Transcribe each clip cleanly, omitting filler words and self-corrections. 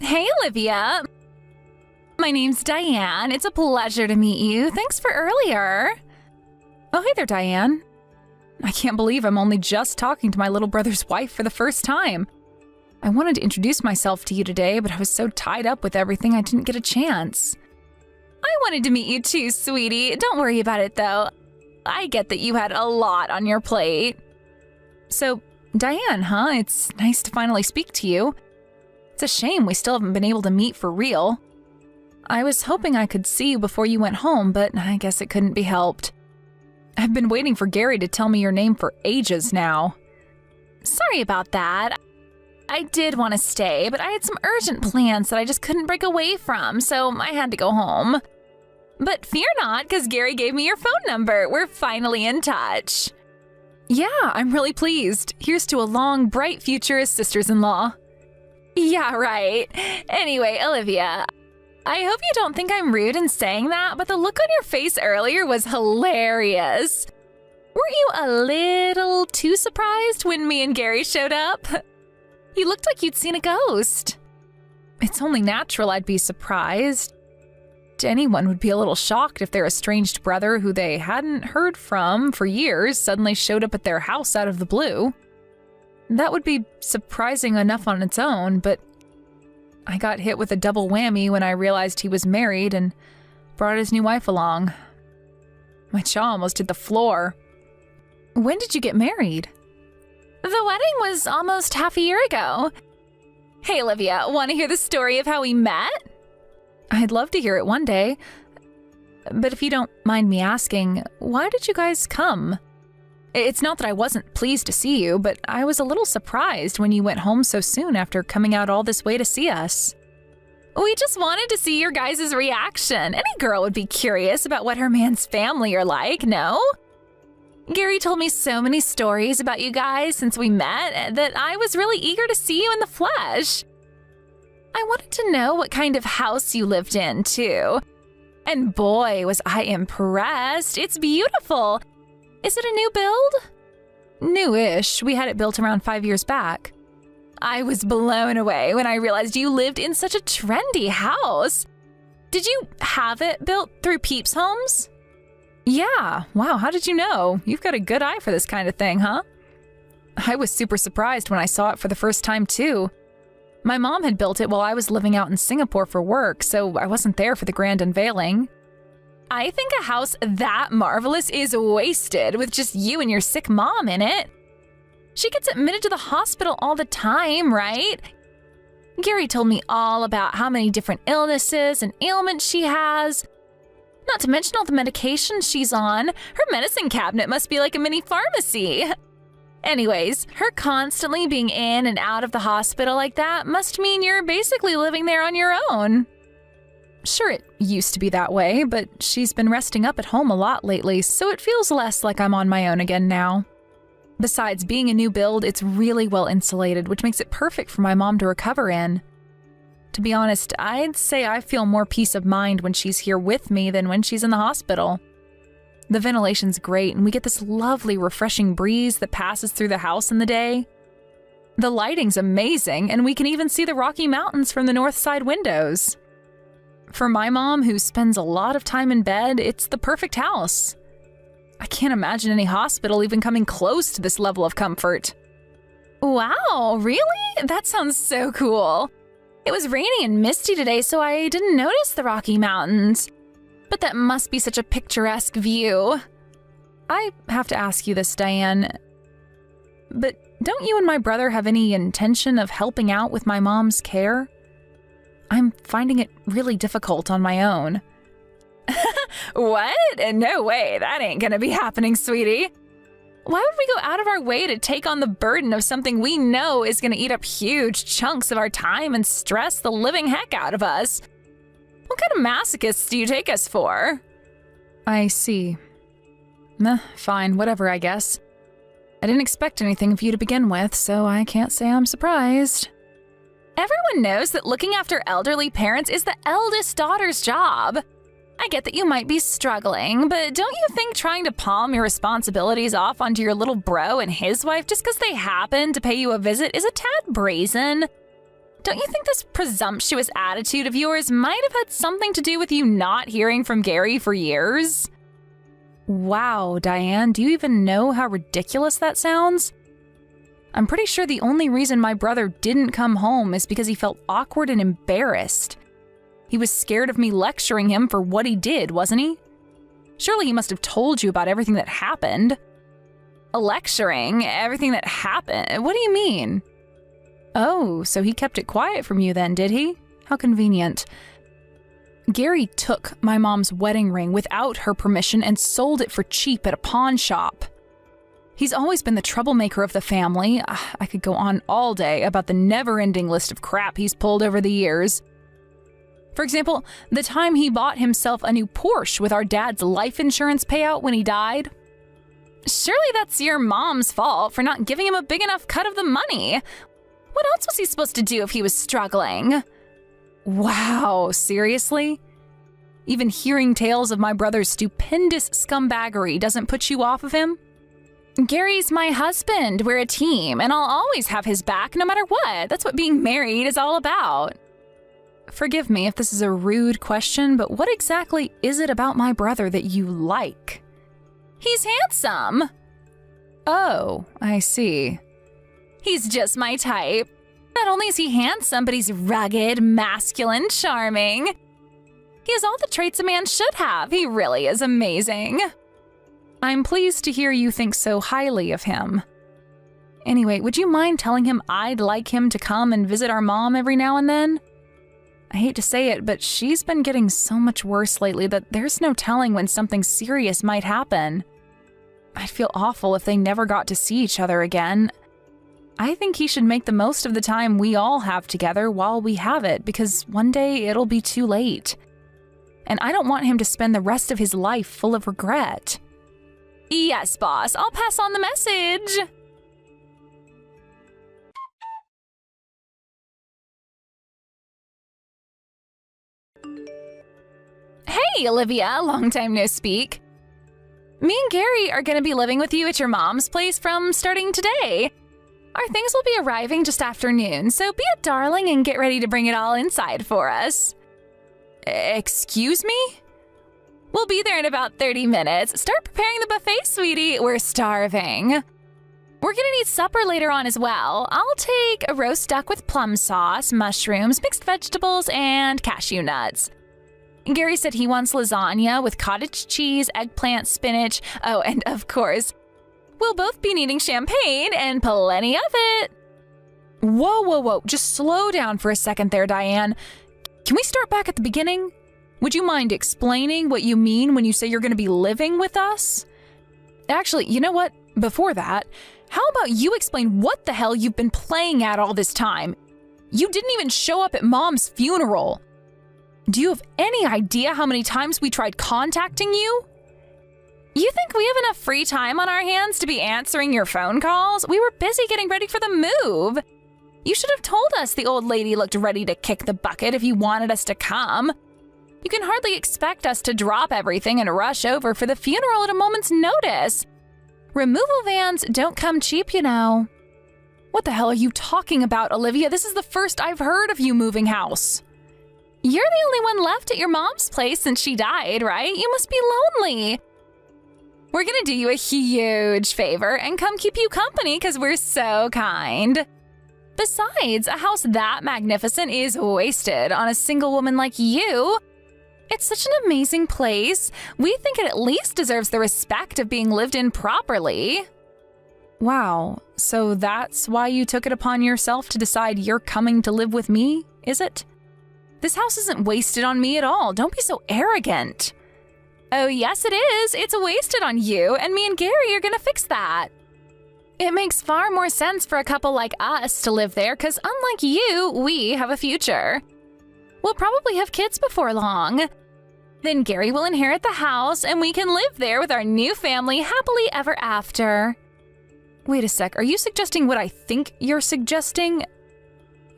Hey, Olivia. My name's Diane. It's a pleasure to meet you. Thanks for earlier. Oh, hey there, Diane. I can't believe I'm only just talking to my little brother's wife for the first time. I wanted to introduce myself to you today, but I was so tied up with everything I didn't get a chance. I wanted to meet you too, sweetie. Don't worry about it, though. I get that you had a lot on your plate. So, Diane, huh? It's nice to finally speak to you. It's a shame we still haven't been able to meet for real. I was hoping I could see you before you went home, but I guess it couldn't be helped. I've been waiting for Gary to tell me your name for ages now. Sorry about that. I did want to stay, but I had some urgent plans that I just couldn't break away from, so I had to go home. But fear not, because Gary gave me your phone number. We're finally in touch. Yeah, I'm really pleased. Here's to a long, bright future as sisters-in-law. Yeah, right. Anyway, Olivia, I hope you don't think I'm rude in saying that, but the look on your face earlier was hilarious. Weren't you a little too surprised when me and Gary showed up? You looked like you'd seen a ghost. It's only natural I'd be surprised. Anyone would be a little shocked if their estranged brother, who they hadn't heard from for years, suddenly showed up at their house out of the blue. That would be surprising enough on its own, but I got hit with a double whammy when I realized he was married and brought his new wife along. My jaw almost hit the floor. When did you get married? The wedding was almost half a year ago. Hey, Olivia, want to hear the story of how we met? I'd love to hear it one day. But if you don't mind me asking, why did you guys come? It's not that I wasn't pleased to see you, but I was a little surprised when you went home so soon after coming out all this way to see us. We just wanted to see your guys' reaction. Any girl would be curious about what her man's family are like, no? Gary told me so many stories about you guys since we met that I was really eager to see you in the flesh. I wanted to know what kind of house you lived in, too. And boy, was I impressed. It's beautiful. Is it a new build? Newish. We had it built around 5 years back. I was blown away when I realized you lived in such a trendy house. Did you have it built through Peeps Homes? Yeah. Wow, how did you know? You've got a good eye for this kind of thing, huh? I was super surprised when I saw it for the first time, too. My mom had built it while I was living out in Singapore for work, so I wasn't there for the grand unveiling. I think a house that marvelous is wasted with just you and your sick mom in it. She gets admitted to the hospital all the time, right? Gary told me all about how many different illnesses and ailments she has. Not to mention all the medications she's on. Her medicine cabinet must be like a mini pharmacy. Anyways, her constantly being in and out of the hospital like that must mean you're basically living there on your own. Sure, it used to be that way, but she's been resting up at home a lot lately, so it feels less like I'm on my own again now. Besides, being a new build, it's really well insulated, which makes it perfect for my mom to recover in. To be honest, I'd say I feel more peace of mind when she's here with me than when she's in the hospital. The ventilation's great, and we get this lovely, refreshing breeze that passes through the house in the day. The lighting's amazing, and we can even see the Rocky Mountains from the north side windows. For my mom, who spends a lot of time in bed, it's the perfect house. I can't imagine any hospital even coming close to this level of comfort. Wow, really? That sounds so cool. It was rainy and misty today, so I didn't notice the Rocky Mountains. But that must be such a picturesque view. I have to ask you this, Diane. But don't you and my brother have any intention of helping out with my mom's care? I'm finding it really difficult on my own. What? No way, that ain't gonna be happening, sweetie. Why would we go out of our way to take on the burden of something we know is gonna eat up huge chunks of our time and stress the living heck out of us? What kind of masochists do you take us for? I see. Fine, whatever, I guess. I didn't expect anything of you to begin with, so I can't say I'm surprised. Everyone knows that looking after elderly parents is the eldest daughter's job. I get that you might be struggling, but don't you think trying to palm your responsibilities off onto your little bro and his wife just because they happen to pay you a visit is a tad brazen? Don't you think this presumptuous attitude of yours might have had something to do with you not hearing from Gary for years? Wow, Diane, do you even know how ridiculous that sounds? I'm pretty sure the only reason my brother didn't come home is because he felt awkward and embarrassed. He was scared of me lecturing him for what he did, wasn't he? Surely he must have told you about everything that happened. Lecturing? Everything that happened? What do you mean? Oh, so he kept it quiet from you then, did he? How convenient. Gary took my mom's wedding ring without her permission and sold it for cheap at a pawn shop. He's always been the troublemaker of the family. I could go on all day about the never-ending list of crap he's pulled over the years. For example, the time he bought himself a new Porsche with our dad's life insurance payout when he died. Surely that's your mom's fault for not giving him a big enough cut of the money. What else was he supposed to do if he was struggling? Wow, seriously? Even hearing tales of my brother's stupendous scumbaggery doesn't put you off of him? Gary's my husband. We're a team, and I'll always have his back no matter what. That's what being married is all about. Forgive me if this is a rude question, but what exactly is it about my brother that you like? He's handsome. Oh, I see. He's just my type. Not only is he handsome, but he's rugged, masculine, charming. He has all the traits a man should have. He really is amazing. I'm pleased to hear you think so highly of him. Anyway, would you mind telling him I'd like him to come and visit our mom every now and then? I hate to say it, but she's been getting so much worse lately that there's no telling when something serious might happen. I'd feel awful if they never got to see each other again. I think he should make the most of the time we all have together while we have it, because one day it'll be too late. And I don't want him to spend the rest of his life full of regret. Yes, boss, I'll pass on the message. Hey, Olivia, long time no speak. Me and Gary are going to be living with you at your mom's place from starting today. Our things will be arriving just after noon, so be a darling and get ready to bring it all inside for us. Excuse me? We'll be there in about 30 minutes. Start preparing the buffet, sweetie. We're starving. We're gonna need supper later on as well. I'll take a roast duck with plum sauce, mushrooms, mixed vegetables, and cashew nuts. Gary said he wants lasagna with cottage cheese, eggplant, spinach. Oh, and of course, we'll both be needing champagne and plenty of it. Whoa. Just slow down for a second there, Diane. Can we start back at the beginning? Would you mind explaining what you mean when you say you're going to be living with us? Actually, you know what? Before that, how about you explain what the hell you've been playing at all this time? You didn't even show up at Mom's funeral. Do you have any idea how many times we tried contacting you? You think we have enough free time on our hands to be answering your phone calls? We were busy getting ready for the move. You should have told us the old lady looked ready to kick the bucket if you wanted us to come. You can hardly expect us to drop everything and rush over for the funeral at a moment's notice. Removal vans don't come cheap, you know. What the hell are you talking about, Olivia? This is the first I've heard of you moving house. You're the only one left at your mom's place since she died, right? You must be lonely. We're gonna do you a huge favor and come keep you company because we're so kind. Besides, a house that magnificent is wasted on a single woman like you. It's such an amazing place. We think it at least deserves the respect of being lived in properly. Wow, so that's why you took it upon yourself to decide you're coming to live with me, is it? This house isn't wasted on me at all. Don't be so arrogant. Oh, yes, it is. It's wasted on you, and me and Gary are gonna fix that. It makes far more sense for a couple like us to live there, because unlike you, we have a future. We'll probably have kids before long. Then Gary will inherit the house, and we can live there with our new family happily ever after. Wait a sec, are you suggesting what I think you're suggesting?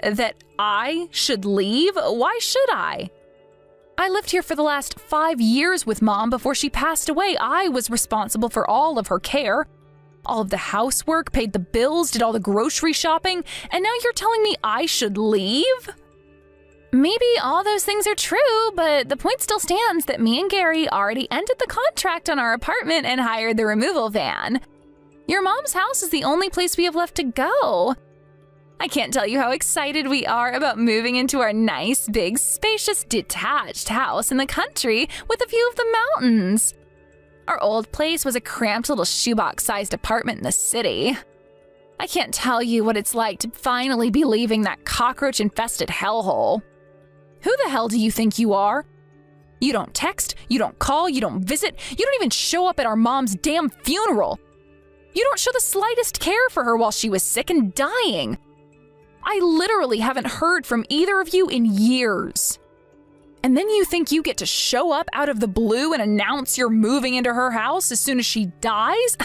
That I should leave? Why should I? I lived here for the last 5 years with Mom before she passed away. I was responsible for all of her care. all of the housework, paid the bills, did all the grocery shopping, and now you're telling me I should leave? Maybe all those things are true, but the point still stands that me and Gary already ended the contract on our apartment and hired the removal van. Your mom's house is the only place we have left to go. I can't tell you how excited we are about moving into our nice, big, spacious, detached house in the country with a view of the mountains. Our old place was a cramped little shoebox-sized apartment in the city. I can't tell you what it's like to finally be leaving that cockroach-infested hellhole. Who the hell do you think you are? You don't text, you don't call, you don't visit, you don't even show up at our mom's damn funeral. You don't show the slightest care for her while she was sick and dying. I literally haven't heard from either of you in years. And then you think you get to show up out of the blue and announce you're moving into her house as soon as she dies?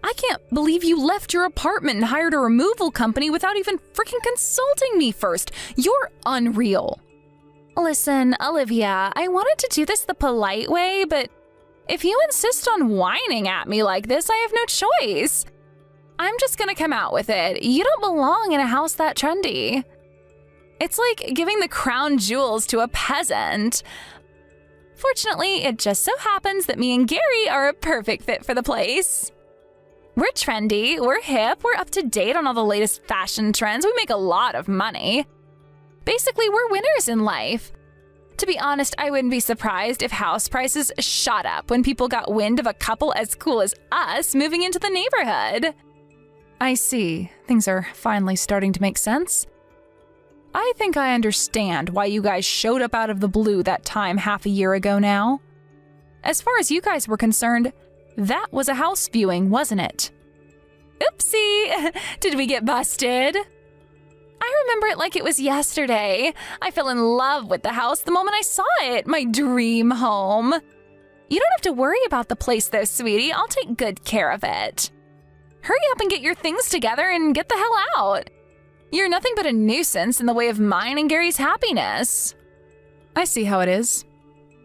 I can't believe you left your apartment and hired a removal company without even freaking consulting me first. You're unreal. Listen, Olivia, I wanted to do this the polite way, but if you insist on whining at me like this, I have no choice. I'm just gonna come out with it. You don't belong in a house that trendy. It's like giving the crown jewels to a peasant. Fortunately, it just so happens that me and Gary are a perfect fit for the place. We're trendy, we're hip, we're up to date on all the latest fashion trends, we make a lot of money. Basically, we're winners in life. To be honest, I wouldn't be surprised if house prices shot up when people got wind of a couple as cool as us moving into the neighborhood. I see. Things are finally starting to make sense. I think I understand why you guys showed up out of the blue that time half a year ago now. As far as you guys were concerned, that was a house viewing, wasn't it? Oopsie! Did we get busted? I remember it like it was yesterday. I fell in love with the house the moment I saw it, my dream home. You don't have to worry about the place though, sweetie. I'll take good care of it. Hurry up and get your things together and get the hell out. You're nothing but a nuisance in the way of mine and Gary's happiness. I see how it is.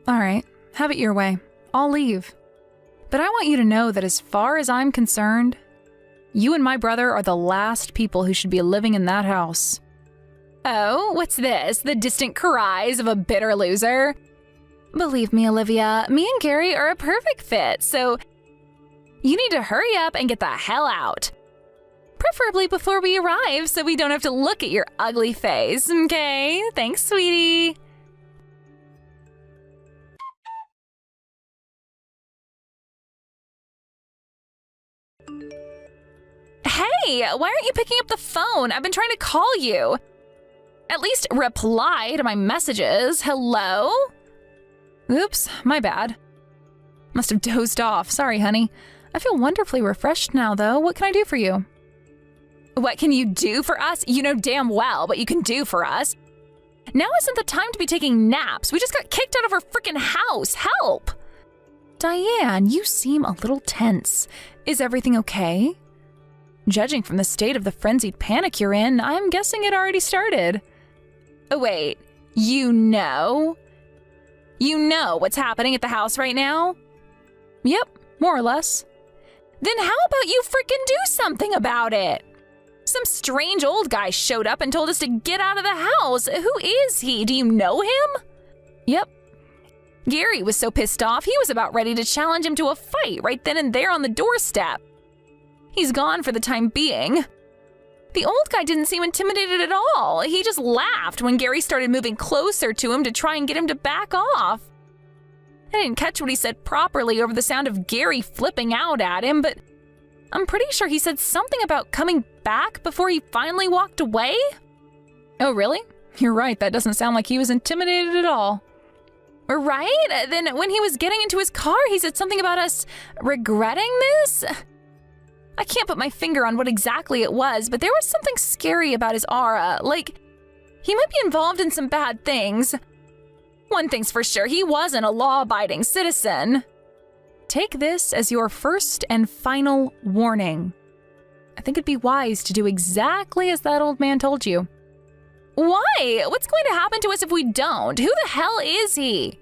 All right, have it your way. I'll leave. But I want you to know that as far as I'm concerned, you and my brother are the last people who should be living in that house. Oh, what's this? The distant cries of a bitter loser? Believe me, Olivia, me and Gary are a perfect fit, so you need to hurry up and get the hell out. Preferably before we arrive so we don't have to look at your ugly face, okay? Thanks, sweetie. Hey, why aren't you picking up the phone? I've been trying to call you. At least reply to my messages. Hello? Oops, my bad. Must have dozed off. Sorry, honey. I feel wonderfully refreshed now, though. What can I do for you? What can you do for us? You know damn well what you can do for us. Now isn't the time to be taking naps. We just got kicked out of our freaking house. Help! Diane, you seem a little tense. Is everything okay? Judging from the state of the frenzied panic you're in, I'm guessing it already started. Oh, wait, you know? You know what's happening at the house right now? Yep, more or less. Then how about you frickin' do something about it? Some strange old guy showed up and told us to get out of the house. Who is he? Do you know him? Yep. Gary was so pissed off, he was about ready to challenge him to a fight right then and there on the doorstep. He's gone for the time being. The old guy didn't seem intimidated at all. He just laughed when Gary started moving closer to him to try and get him to back off. I didn't catch what he said properly over the sound of Gary flipping out at him, but I'm pretty sure he said something about coming back before he finally walked away. Oh, really? You're right, that doesn't sound like he was intimidated at all. Right? Then when he was getting into his car, he said something about us regretting this? I can't put my finger on what exactly it was, but there was something scary about his aura, like he might be involved in some bad things. One thing's for sure, he wasn't a law-abiding citizen. Take this as your first and final warning. I think it'd be wise to do exactly as that old man told you. Why? What's going to happen to us if we don't? Who the hell is he?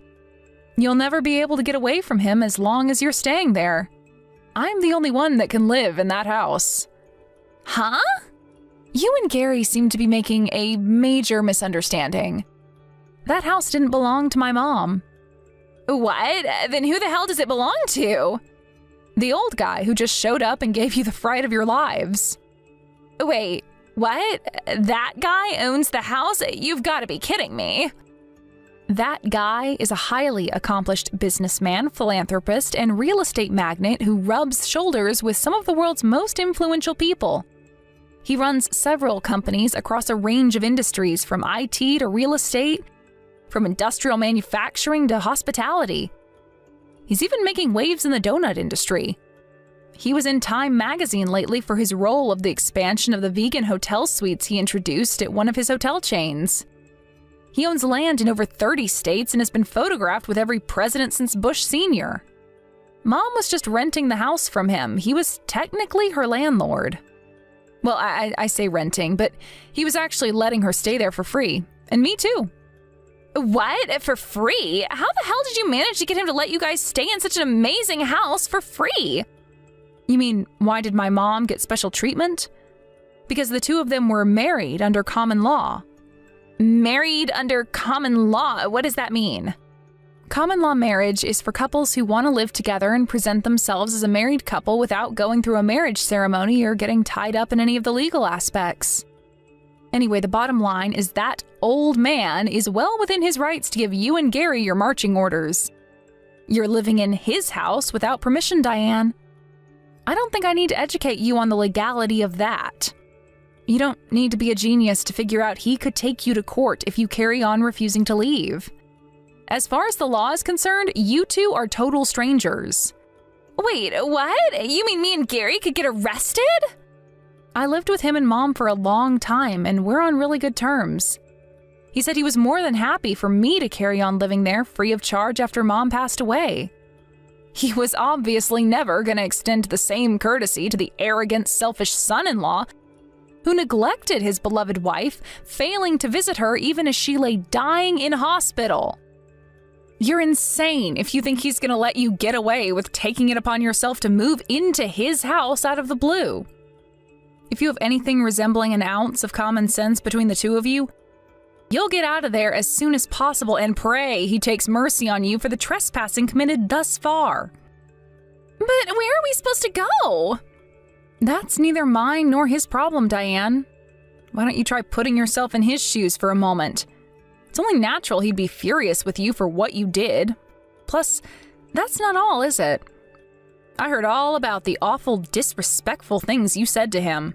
You'll never be able to get away from him as long as you're staying there. I'm the only one that can live in that house. Huh? You and Gary seem to be making a major misunderstanding. That house didn't belong to my mom. What? Then who the hell does it belong to? The old guy who just showed up and gave you the fright of your lives. Wait, what? That guy owns the house? You've got to be kidding me. That guy is a highly accomplished businessman, philanthropist, and real estate magnate who rubs shoulders with some of the world's most influential people. He runs several companies across a range of industries, from IT to real estate, from industrial manufacturing to hospitality. He's even making waves in the donut industry. He was in Time magazine lately for his role of the expansion of the vegan hotel suites he introduced at one of his hotel chains. He owns land in over 30 states and has been photographed with every president since Bush Sr. Mom was just renting the house from him. He was technically her landlord. Well, I say renting, but he was actually letting her stay there for free. And me too. What? For free? How the hell did you manage to get him to let you guys stay in such an amazing house for free? You mean, why did my mom get special treatment? Because the two of them were married under common law. Married under common law? What does that mean? Common law marriage is for couples who want to live together and present themselves as a married couple without going through a marriage ceremony or getting tied up in any of the legal aspects. Anyway, the bottom line is that old man is well within his rights to give you and Gary your marching orders. You're living in his house without permission, Diane. I don't think I need to educate you on the legality of that. You don't need to be a genius to figure out he could take you to court if you carry on refusing to leave. As far as the law is concerned, you two are total strangers. Wait, what? You mean me and Gary could get arrested? I lived with him and Mom for a long time, and we're on really good terms. He said he was more than happy for me to carry on living there free of charge after Mom passed away. He was obviously never going to extend the same courtesy to the arrogant, selfish son-in-law who neglected his beloved wife, failing to visit her even as she lay dying in hospital. You're insane if you think he's going to let you get away with taking it upon yourself to move into his house out of the blue. If you have anything resembling an ounce of common sense between the two of you, you'll get out of there as soon as possible and pray he takes mercy on you for the trespassing committed thus far. But where are we supposed to go? That's neither mine nor his problem, Diane. Why don't you try putting yourself in his shoes for a moment? It's only natural he'd be furious with you for what you did. Plus, that's not all, is it? I heard all about the awful, disrespectful things you said to him.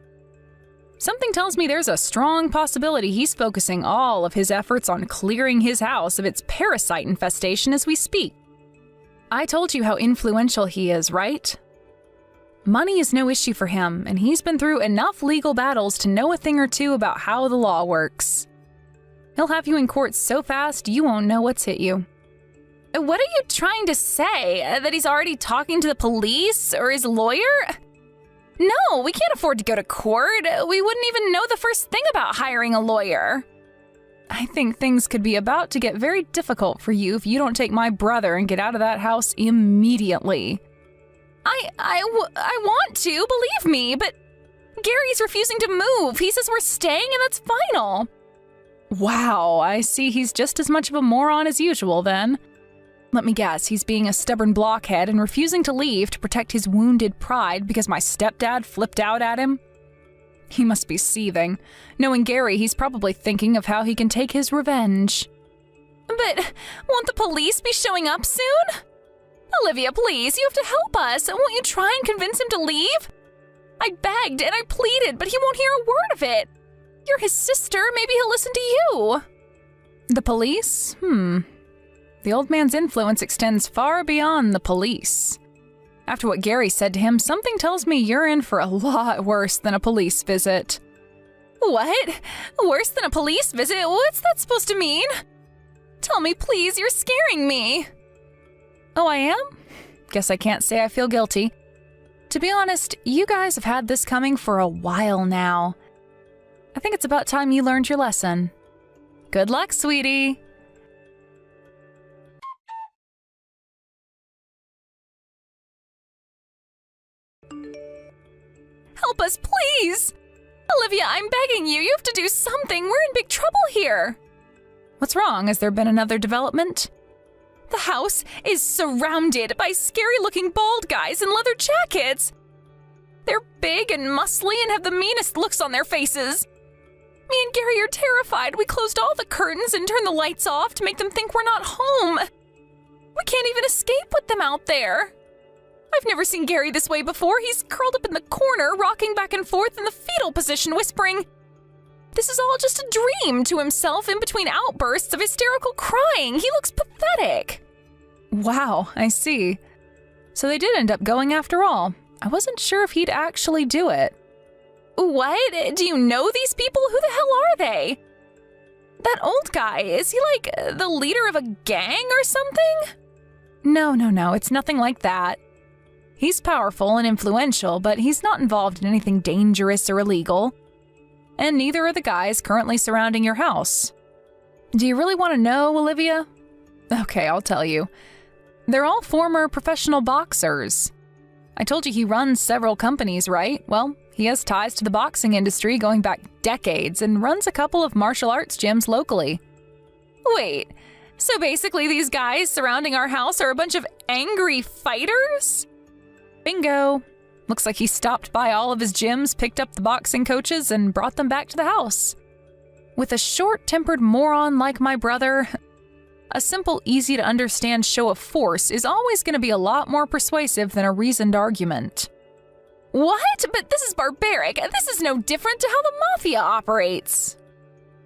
Something tells me there's a strong possibility he's focusing all of his efforts on clearing his house of its parasite infestation as we speak. I told you how influential he is, right? Money is no issue for him, and he's been through enough legal battles to know a thing or two about how the law works. He'll have you in court so fast you won't know what's hit you. What are you trying to say? That he's already talking to the police or his lawyer? No, we can't afford to go to court. We wouldn't even know the first thing about hiring a lawyer. I think things could be about to get very difficult for you if you don't take my brother and get out of that house immediately. I want to, believe me, but Gary's refusing to move. He says we're staying and that's final. Wow, I see he's just as much of a moron as usual then. Let me guess, he's being a stubborn blockhead and refusing to leave to protect his wounded pride because my stepdad flipped out at him? He must be seething. Knowing Gary, he's probably thinking of how he can take his revenge. But won't the police be showing up soon? Olivia, please, you have to help us. Won't you try and convince him to leave? I begged and I pleaded, but he won't hear a word of it. You're his sister. Maybe he'll listen to you. The police? The old man's influence extends far beyond the police. After what Gary said to him, something tells me you're in for a lot worse than a police visit. What? Worse than a police visit? What's that supposed to mean? Tell me, please, you're scaring me. Oh, I am? Guess I can't say I feel guilty. To be honest, you guys have had this coming for a while now. I think it's about time you learned your lesson. Good luck, sweetie. help us, please! Olivia, I'm begging you. You have to do something. We're in big trouble here. What's wrong? Has there been another development? The house is surrounded by scary-looking bald guys in leather jackets. They're big and muscly and have the meanest looks on their faces. Me and Gary are terrified. We closed all the curtains and turned the lights off to make them think we're not home. We can't even escape with them out there. I've never seen Gary this way before. He's curled up in the corner, rocking back and forth in the fetal position, whispering, "This is all just a dream," to himself in between outbursts of hysterical crying. He looks pathetic. Wow, I see. So they did end up going after all. I wasn't sure if he'd actually do it. What? Do you know these people? Who the hell are they? That old guy, is he like the leader of a gang or something? No, it's nothing like that. He's powerful and influential, but he's not involved in anything dangerous or illegal. And neither are the guys currently surrounding your house. Do you really want to know, Olivia? Okay, I'll tell you. They're all former professional boxers. I told you he runs several companies, right? Well, he has ties to the boxing industry going back decades and runs a couple of martial arts gyms locally. Wait, so basically these guys surrounding our house are a bunch of angry fighters? Bingo. Looks like he stopped by all of his gyms, picked up the boxing coaches, and brought them back to the house. With a short-tempered moron like my brother, a simple, easy-to-understand show of force is always going to be a lot more persuasive than a reasoned argument. What? But this is barbaric. This is no different to how the mafia operates.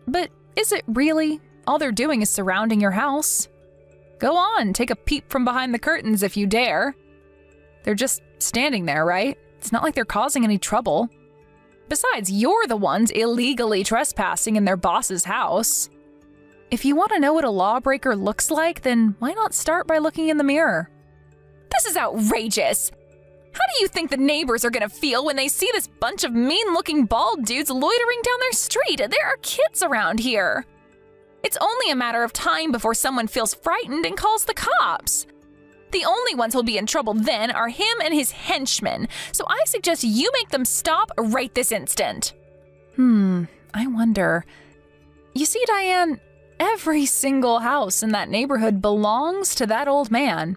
But is it really? All they're doing is surrounding your house. Go on, take a peep from behind the curtains if you dare. They're just standing there, right? It's not like they're causing any trouble. Besides, you're the ones illegally trespassing in their boss's house. If you want to know what a lawbreaker looks like, then why not start by looking in the mirror? This is outrageous! How do you think the neighbors are going to feel when they see this bunch of mean-looking bald dudes loitering down their street? There are kids around here. It's only a matter of time before someone feels frightened and calls the cops. The only ones who'll be in trouble then are him and his henchmen, so I suggest you make them stop right this instant. I wonder. You see, Diane, every single house in that neighborhood belongs to that old man.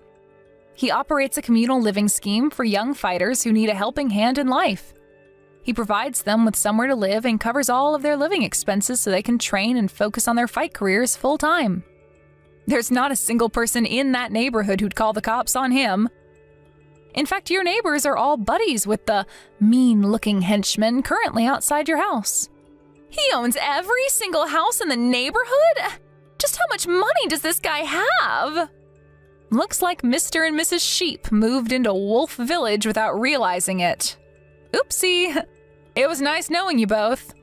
He operates a communal living scheme for young fighters who need a helping hand in life. He provides them with somewhere to live and covers all of their living expenses so they can train and focus on their fight careers full time. There's not a single person in that neighborhood who'd call the cops on him. In fact, your neighbors are all buddies with the mean-looking henchman currently outside your house. He owns every single house in the neighborhood? Just how much money does this guy have? Looks like Mr. and Mrs. Sheep moved into Wolf Village without realizing it. Oopsie. It was nice knowing you both.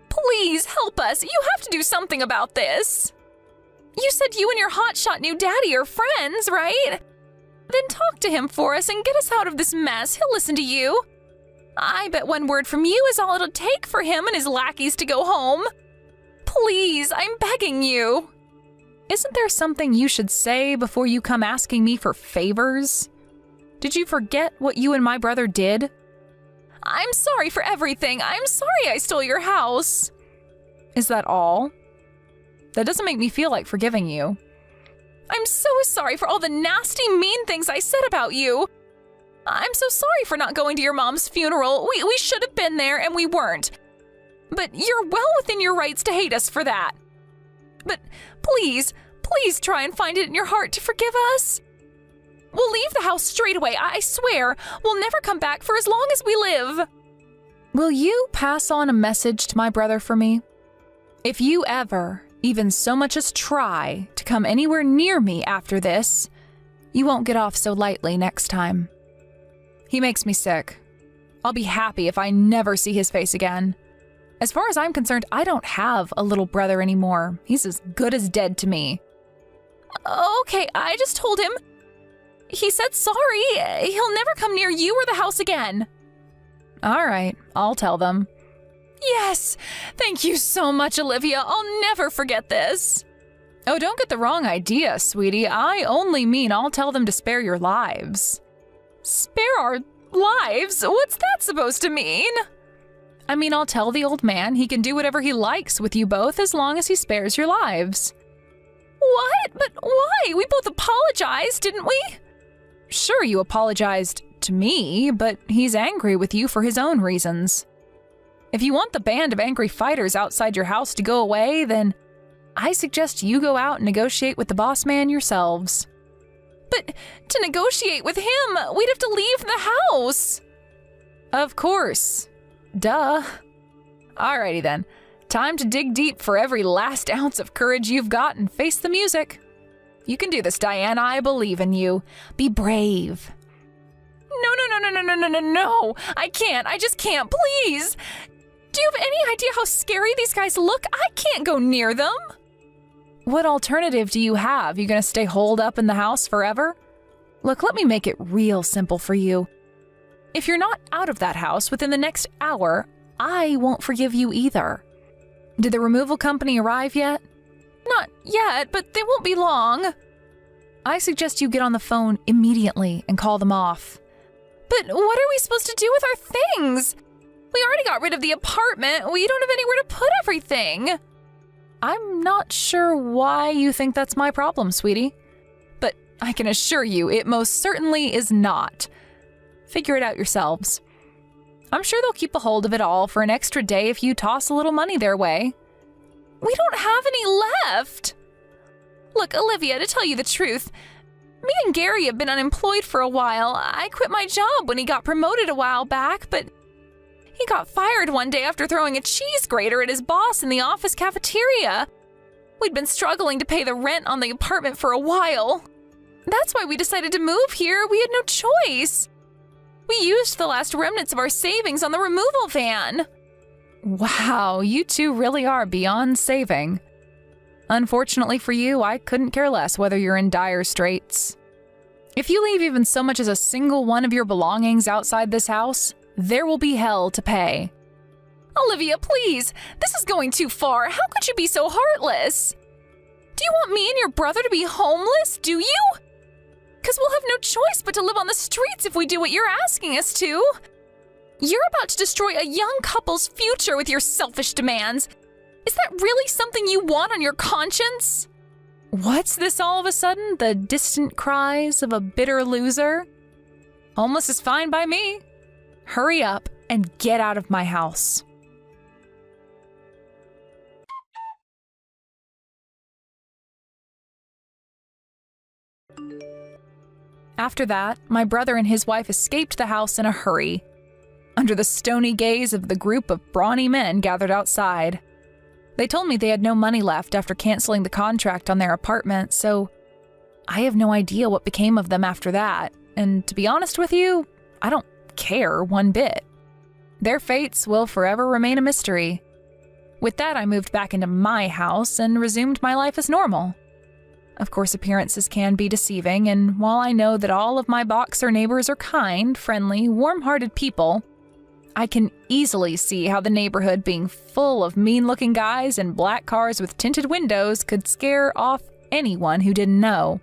Please help us. You have to do something about this. You said you and your hotshot new daddy are friends, right? Then talk to him for us and get us out of this mess. He'll listen to you. I bet one word from you is all it'll take for him and his lackeys to go home. Please, I'm begging you. Isn't there something you should say before you come asking me for favors? Did you forget what you and my brother did? I'm sorry for everything. I'm sorry I stole your house. Is that all? That doesn't make me feel like forgiving you. I'm so sorry for all the nasty, mean things I said about you. I'm so sorry for not going to your mom's funeral. We should have been there and we weren't. But you're well within your rights to hate us for that. But please try and find it in your heart to forgive us. We'll leave the house straight away, I swear. We'll never come back for as long as we live. Will you pass on a message to my brother for me? If you ever even so much as try to come anywhere near me after this, you won't get off so lightly next time. He makes me sick. I'll be happy if I never see his face again. As far as I'm concerned, I don't have a little brother anymore. He's as good as dead to me. Okay, I just told him. He said sorry. He'll never come near you or the house again. All right, I'll tell them. Yes! Thank you so much, Olivia. I'll never forget this. Oh, don't get the wrong idea, sweetie. I only mean I'll tell them to spare your lives. Spare our lives? What's that supposed to mean? I mean, I'll tell the old man he can do whatever he likes with you both as long as he spares your lives. What? But why? We both apologized, didn't we? Sure, you apologized to me, but he's angry with you for his own reasons. If you want the band of angry fighters outside your house to go away, then I suggest you go out and negotiate with the boss man yourselves. But to negotiate with him, we'd have to leave the house. Of course. Duh. Alrighty then. Time to dig deep for every last ounce of courage you've got and face the music. You can do this, Diane. I believe in you. Be brave. No. I can't. I just can't. Please. Do you have any idea how scary these guys look? I can't go near them. What alternative do you have? You gonna stay holed up in the house forever? Look, let me make it real simple for you. If you're not out of that house within the next hour, I won't forgive you either. Did the removal company arrive yet? Not yet, but they won't be long. I suggest you get on the phone immediately and call them off. But what are we supposed to do with our things? We already got rid of the apartment. We don't have anywhere to put everything. I'm not sure why you think that's my problem, sweetie. But I can assure you it most certainly is not. Figure it out yourselves. I'm sure they'll keep a hold of it all for an extra day if you toss a little money their way. We don't have any left. Look, Olivia, to tell you the truth, me and Gary have been unemployed for a while. I quit my job when he got promoted a while back, but he got fired one day after throwing a cheese grater at his boss in the office cafeteria. We'd been struggling to pay the rent on the apartment for a while. That's why we decided to move here. We had no choice. We used the last remnants of our savings on the removal van. Wow, you two really are beyond saving. Unfortunately for you, I couldn't care less whether you're in dire straits. If you leave even so much as a single one of your belongings outside this house, there will be hell to pay. Olivia, please, this is going too far. How could you be so heartless? Do you want me and your brother to be homeless, do you? Because we'll have no choice but to live on the streets if we do what you're asking us to. You're about to destroy a young couple's future with your selfish demands. Is that really something you want on your conscience? What's this all of a sudden? The distant cries of a bitter loser? Homeless is fine by me. Hurry up and get out of my house. After that, my brother and his wife escaped the house in a hurry, under the stony gaze of the group of brawny men gathered outside. They told me they had no money left after canceling the contract on their apartment, so I have no idea what became of them after that, and to be honest with you, I don't care one bit. Their fates will forever remain a mystery. With that, I moved back into my house and resumed my life as normal. Of course, appearances can be deceiving, and while I know that all of my Boxer neighbors are kind, friendly, warm-hearted people, I can easily see how the neighborhood being full of mean-looking guys in black cars with tinted windows could scare off anyone who didn't know.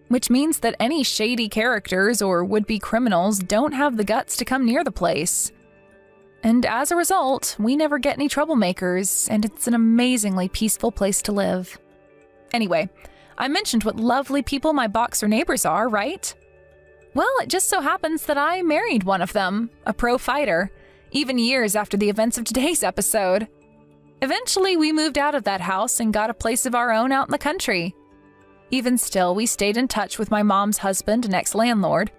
Which means that any shady characters or would-be criminals don't have the guts to come near the place. And as a result, we never get any troublemakers, and it's an amazingly peaceful place to live. Anyway, I mentioned what lovely people my Boxer neighbors are, right? Well, it just so happens that I married one of them, a pro fighter, even years after the events of today's episode. Eventually, we moved out of that house and got a place of our own out in the country. Even still, we stayed in touch with my mom's husband and ex-landlord,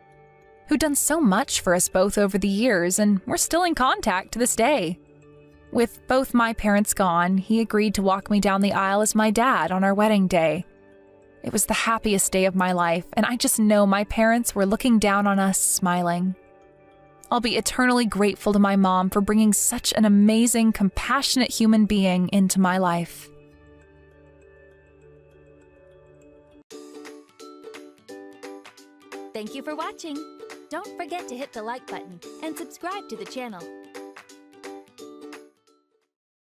who'd done so much for us both over the years, and we're still in contact to this day. With both my parents gone, he agreed to walk me down the aisle as my dad on our wedding day. It was the happiest day of my life, and I just know my parents were looking down on us, smiling. I'll be eternally grateful to my mom for bringing such an amazing, compassionate human being into my life. Thank you for watching. Don't forget to hit the like button and subscribe to the channel.